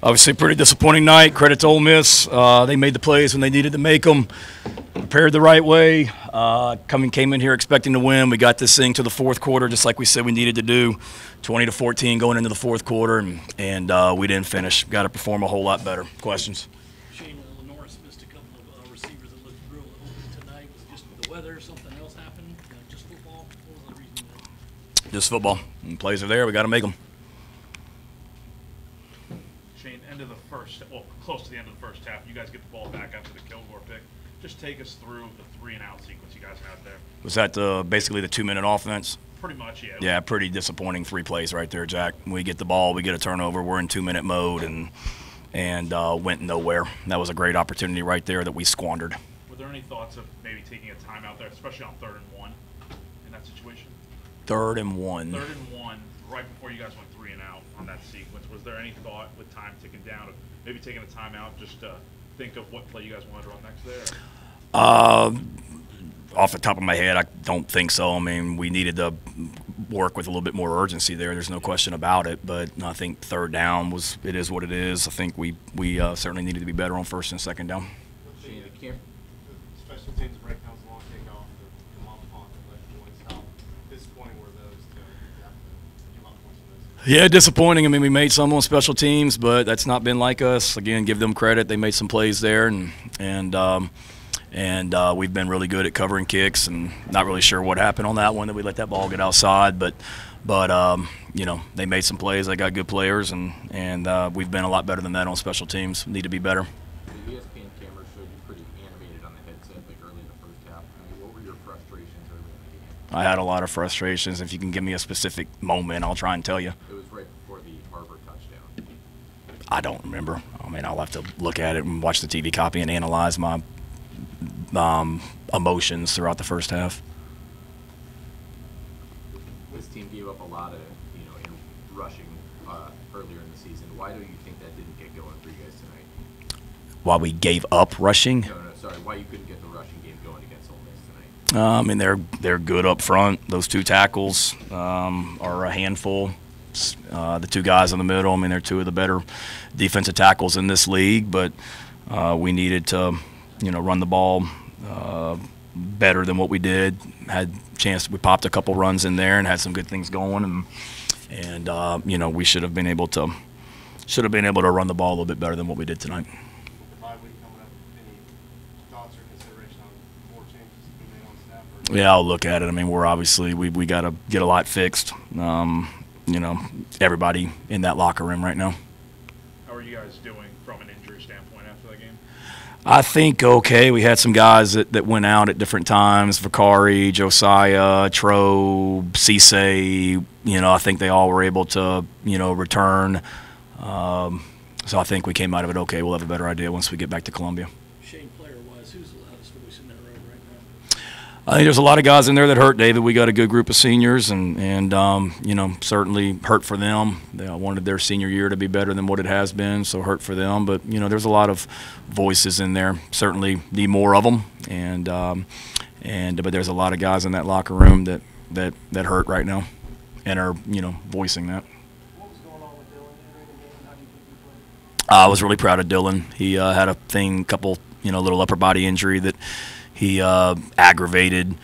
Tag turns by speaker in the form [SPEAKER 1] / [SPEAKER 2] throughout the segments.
[SPEAKER 1] Obviously, pretty disappointing night. Credit to Ole Miss. They made the plays when they needed to make them. Prepared the right way. Came in here expecting to win. We got this thing to the fourth quarter, just like we said we needed to do. 20-14 going into the fourth quarter, and we didn't finish. Got to perform a whole lot better. Questions?
[SPEAKER 2] Shane, Norris missed a couple of receivers that looked real open tonight. Was it just the weather? Something else happened? Just football? What was the reason there?
[SPEAKER 1] Just football. When plays are there, we got to make them.
[SPEAKER 3] Shane, end of the first, well, close to the end of the first half, you guys get the ball back after the Kilgore pick. Just take us through the 3-and-out sequence you guys had there.
[SPEAKER 1] Was that basically the 2-minute offense?
[SPEAKER 3] Pretty much, yeah.
[SPEAKER 1] Yeah, pretty disappointing 3 plays right there, Jack. We get the ball, we get a turnover, we're in 2-minute mode, and went nowhere. That was a great opportunity right there that we squandered.
[SPEAKER 3] Were there any thoughts of maybe taking a timeout there, especially on 3rd and 1 in that situation?
[SPEAKER 1] 3rd and 1.
[SPEAKER 3] 3rd and 1, right before you guys went 3-and-out on that sequence. Was there any thought with time ticking down of maybe taking a timeout just to think of what play you guys wanted to run next there?
[SPEAKER 1] Off the top of my head, I don't think so. I mean, we needed to work with a little bit more urgency there. There's no question about it. But I think 3rd down it is what it is. I think we certainly needed to be better on 1st and 2nd down.
[SPEAKER 4] The special teams breakdowns, long takeoff, the long punt, the left point stop. Disappointing were those to give up points for those?
[SPEAKER 1] Yeah, disappointing. I mean, we made some on special teams, but that's not been like us. Again, give them credit. They made some plays there, and we've been really good at covering kicks, and not really sure what happened on that one that we let that ball get outside. But you know, they made some plays. They got good players, and we've been a lot better than that on special teams. Need to be better.
[SPEAKER 5] The ESPN camera showed you pretty animated on the headset, like early in the first half. I mean, what were your frustrations early in the game?
[SPEAKER 1] I had a lot of frustrations. If you can give me a specific moment, I'll try and tell you.
[SPEAKER 5] It was right before the Harvard touchdown.
[SPEAKER 1] I don't remember. I mean, I'll have to look at it and watch the TV copy and analyze my emotions throughout the first half.
[SPEAKER 5] This team gave up a lot of, in rushing earlier in the season. Why do you think that didn't get going for you guys tonight?
[SPEAKER 1] While we gave up rushing?
[SPEAKER 5] No, sorry. Why you couldn't get the rushing game going against Ole Miss tonight?
[SPEAKER 1] I mean, they're good up front. Those 2 tackles are a handful. The 2 guys in the middle, I mean, they're 2 of the better defensive tackles in this league. But we needed to, run the ball better than what we did. Had a chance. We popped a couple runs in there and had some good things going, and we should have been able to run the ball a little bit better than what we did tonight.
[SPEAKER 4] With the bye week coming up, any thoughts or consideration on more changes to be made on staff? Or?
[SPEAKER 1] Yeah, I'll look at it. I mean, we're obviously we got to get a lot fixed. Everybody in that locker room right now.
[SPEAKER 3] How are you guys doing from an injury standpoint after that game?
[SPEAKER 1] I think okay. We had some guys that went out at different times. Vakari, Josiah, Trobe, Cisse. I think they all were able to, return. So I think we came out of it okay. We'll have a better idea once we get back to Columbia.
[SPEAKER 2] Shane, player-wise, who's the loudest voice in that room right now?
[SPEAKER 1] I think there's a lot of guys in there that hurt, David. We got a good group of seniors, and certainly hurt for them. They wanted their senior year to be better than what it has been, so hurt for them. But there's a lot of voices in there. Certainly need more of them, but there's a lot of guys in that locker room that hurt right now, and are voicing that.
[SPEAKER 2] What was going on with Dylan during the game? How do you think he played?
[SPEAKER 1] I was really proud of Dylan. He had a couple little upper body injury that he aggravated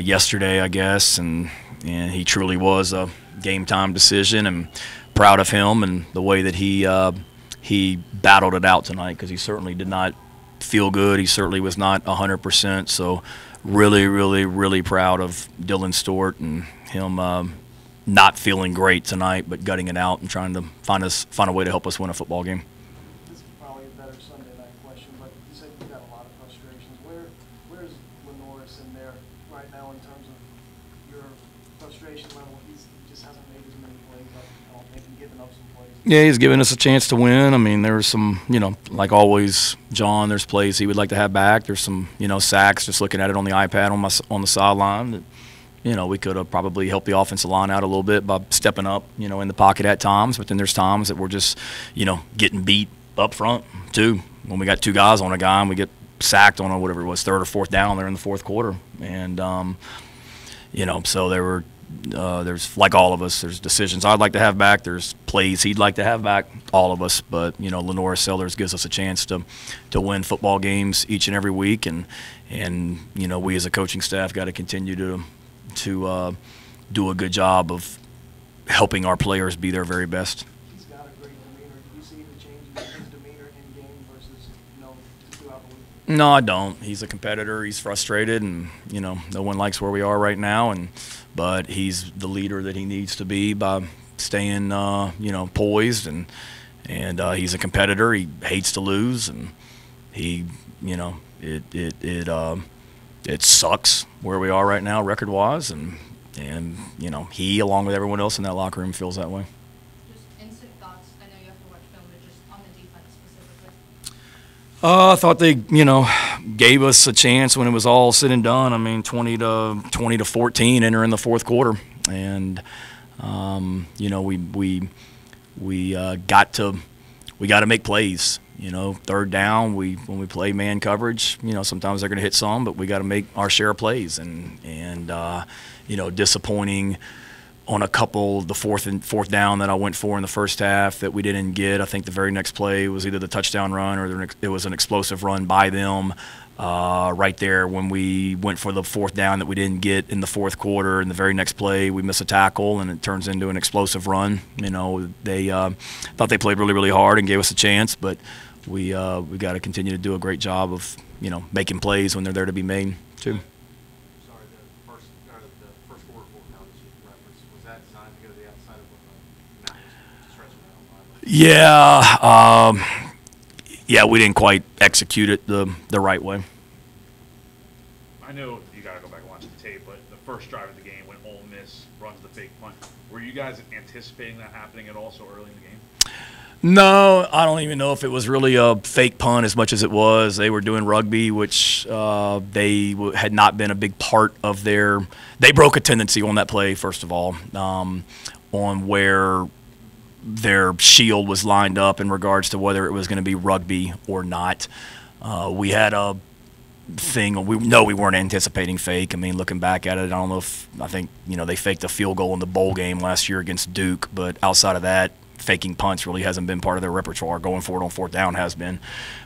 [SPEAKER 1] yesterday, I guess, and he truly was a game time decision, and proud of him and the way that he battled it out tonight, because he certainly did not feel good. He certainly was not 100%. So really, really, really proud of Dylan Stewart and him not feeling great tonight, but gutting it out and trying to find a way to help us win a football game.
[SPEAKER 2] This is probably a better Sunday night question, but you said you got a lot of frustrations. Where's Norris in there right now in terms of your frustration level? He just hasn't made as many plays. I don't think he's given up some plays.
[SPEAKER 1] Yeah, he's given us a chance to win. I mean, there's some, like always, John, there's plays he would like to have back. There's some, sacks, just looking at it on the iPad on the sideline, that we could have probably helped the offensive line out a little bit by stepping up, in the pocket at times. But then there's times that we're just, getting beat up front too. When we got 2 guys on a guy and we get sacked on whatever it was, 3rd or 4th down there in the 4th quarter. And, so there were there's, like all of us, there's decisions I'd like to have back. There's plays he'd like to have back, all of us. But, you know, Lenora Sellers gives us a chance to win football games each and every week. And you know, we as a coaching staff got to continue to do a good job of helping our players be their very best.
[SPEAKER 2] He's got a great demeanor. Do you see the change in his demeanor in game versus, you know, throughout the week?
[SPEAKER 1] No, I don't. He's a competitor. He's frustrated, and you know, no one likes where we are right now. But he's the leader that he needs to be by staying, you know, poised, and he's a competitor. He hates to lose, and he, you know, it sucks where we are right now, record-wise, and you know, he, along with everyone else in that locker room, feels that way.
[SPEAKER 6] Just instant thoughts. I know you have to watch film, but just on the defense specifically.
[SPEAKER 1] I thought they, you know, gave us a chance when it was all said and done. I mean, 20 to 14 entering the fourth quarter, and you know, we got to make plays. You know, third down, when we play man coverage, you know, sometimes they're going to hit some, but we got to make our share of plays, and you know, disappointing on a couple, the fourth down that I went for in the first half that we didn't get. I think the very next play was either the touchdown run or it was an explosive run by them right there when we went for the fourth down that we didn't get in the fourth quarter. In the very next play, we miss a tackle, and it turns into an explosive run. You know, they thought they played really, really hard and gave us a chance, but we got to continue to do a great job of, you know, making plays when they're there to be made, too.
[SPEAKER 4] Sorry, the first quarter fourth down that you referenced, was that designed to go to the outside of what Matt was stretching out?
[SPEAKER 1] Yeah, we didn't quite execute it the right way.
[SPEAKER 3] I know you got to go back and watch the tape, but the first drive of the game when Ole Miss runs the fake punt, were you guys anticipating that happening at all so early in the game?
[SPEAKER 1] No, I don't even know if it was really a fake punt as much as it was. They were doing rugby, which they had not been a big part of their – they broke a tendency on that play, first of all, on where their shield was lined up in regards to whether it was going to be rugby or not. We had a thing – we weren't anticipating fake. I mean, looking back at it, I think, you know, they faked a field goal in the bowl game last year against Duke, but outside of that, faking punts really hasn't been part of their repertoire. Going for it on fourth down has been.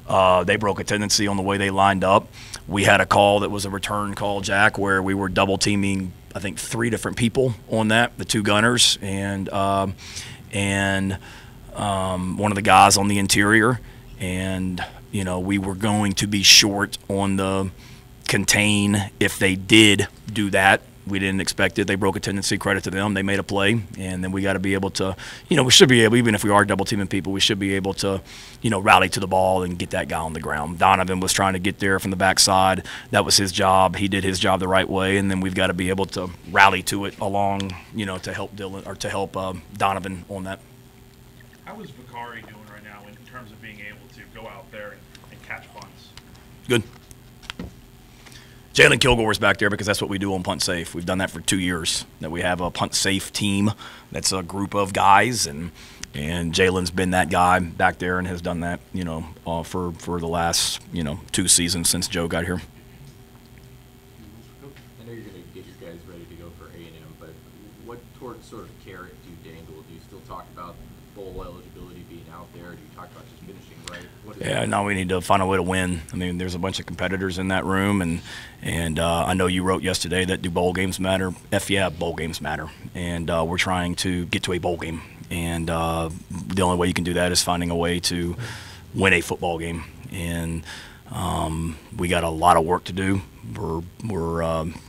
[SPEAKER 1] They broke a tendency on the way they lined up. We had a call that was a return call, Jack, where we were double teaming, I think, 3 different people on that, the 2 gunners and one of the guys on the interior. And, you know, we were going to be short on the contain if they did do that. We didn't expect it. They broke a tendency. Credit to them. They made a play, and then we got to be able to, you know, we should be able, even if we are double teaming people, we should be able to, you know, rally to the ball and get that guy on the ground. Donovan was trying to get there from the backside. That was his job. He did his job the right way, and then we've got to be able to rally to it along, you know, to help Dylan or to help Donovan on that.
[SPEAKER 3] How is Vicari doing right now in terms of being able to go out there and catch punts?
[SPEAKER 1] Good. Jalen Kilgore's back there because that's what we do on Punt Safe. We've done that for 2 years. That we have a Punt Safe team. That's a group of guys, and Jalen's been that guy back there and has done that, you know, for the last, you know, 2 seasons since Joe got here.
[SPEAKER 5] I know you're going to get your guys ready to go for A&M, but what sort of carrot do you dangle? Do you still talk about bowl eligibility being out there? Do you talk about just finishing right?
[SPEAKER 1] Yeah, now we need to find a way to win. I mean, there's a bunch of competitors in that room, and I know you wrote yesterday that do bowl games matter? Yeah, bowl games matter, and we're trying to get to a bowl game, and the only way you can do that is finding a way to win a football game, and we got a lot of work to do. We're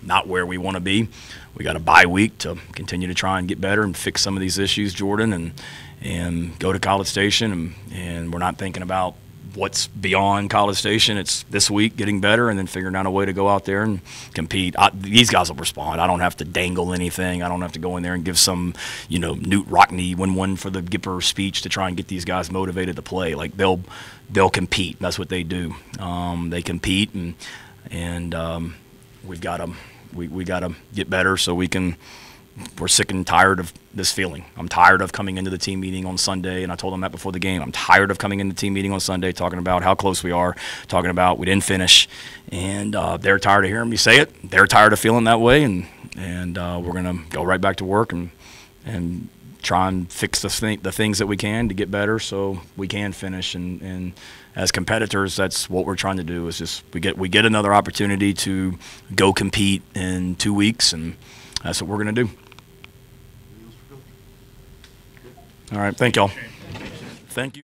[SPEAKER 1] not where we want to be. We got a bye week to continue to try and get better and fix some of these issues, Jordan, and go to College Station, and we're not thinking about what's beyond College Station. It's this week getting better and then figuring out a way to go out there and compete. These guys will respond. I don't have to dangle anything. I don't have to go in there and give some, you know, Newt Rockney win for the Gipper speech to try and get these guys motivated to play. Like they'll compete. That's what they do. They compete, and we've got to get better so we can, we're sick and tired of this feeling. I'm tired of coming into the team meeting on Sunday, and I told them that before the game. I'm tired of coming into the team meeting on Sunday talking about how close we are, talking about we didn't finish, and they're tired of hearing me say it. They're tired of feeling that way, and we're going to go right back to work and try and fix the things that we can to get better so we can finish. And as competitors, that's what we're trying to do. Is just we get another opportunity to go compete in 2 weeks, and that's what we're going to do. All right, thank y'all. Thank you.